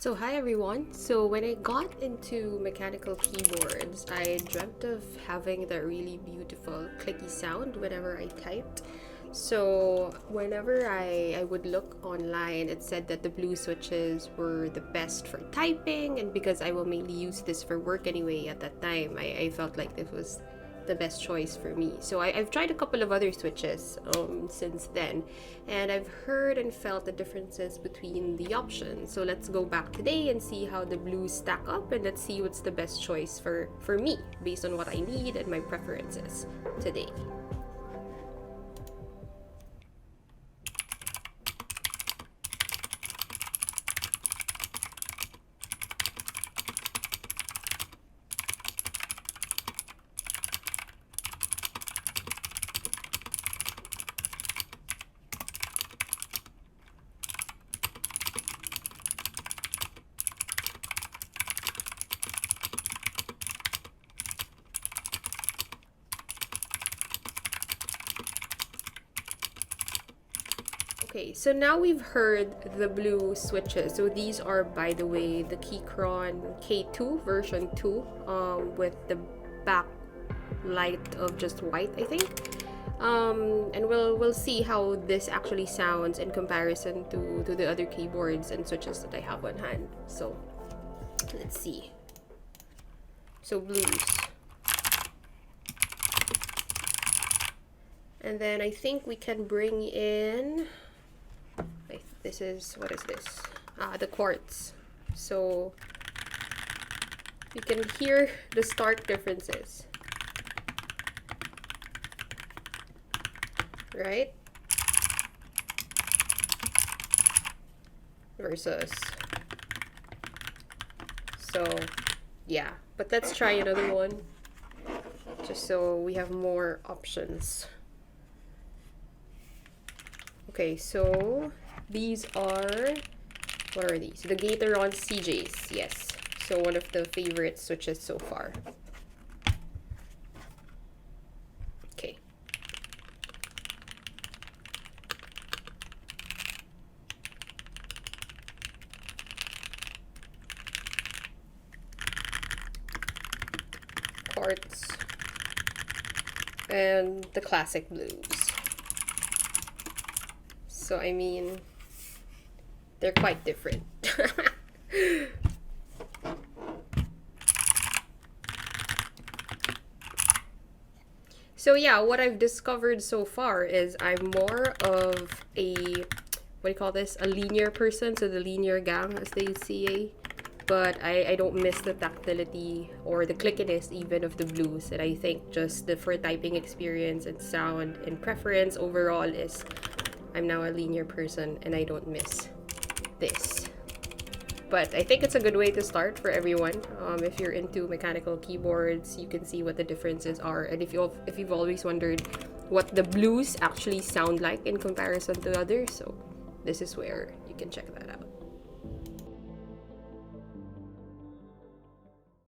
So hi everyone. So when I got into mechanical keyboards, I dreamt of having that really beautiful clicky sound whenever I typed. So whenever I would look online, it said that the blue switches were the best for typing, and because I will mainly use this for work anyway at that time, I felt like this was the best choice for me. So I've tried a couple of other switches since then, and I've heard and felt the differences between the options. So let's go back today and see how the blues stack up, and let's see what's the best choice for me based on what I need and my preferences today. Okay, so now we've heard the blue switches. So these are, by the way, the Keychron K2 version 2 with the backlight of just white, I think. And we'll see how this actually sounds in comparison to the other keyboards and switches that I have on hand. So let's see. So blues. And then I think we can bring in, this is, what is this? The quartz. So you can hear the stark differences, right? Versus. So yeah, but let's try another one just so we have more options. Okay, so these are, what are these? The Gateron CJs, yes. So one of the favorite switches so far. Okay. Quartz. And the classic blues. So I mean, they're quite different. So yeah, what I've discovered so far is I'm more of a, what do you call this? A linear person, so the LinearGang as they say. But I don't miss the tactility or the clickiness even of the blues. And I think just the for typing experience and sound and preference overall is I'm now a linear person and I don't miss this. But I think it's a good way to start for everyone. If you're into mechanical keyboards, you can see what the differences are. And if you've always wondered what the blues actually sound like in comparison to others, so this is where you can check that out.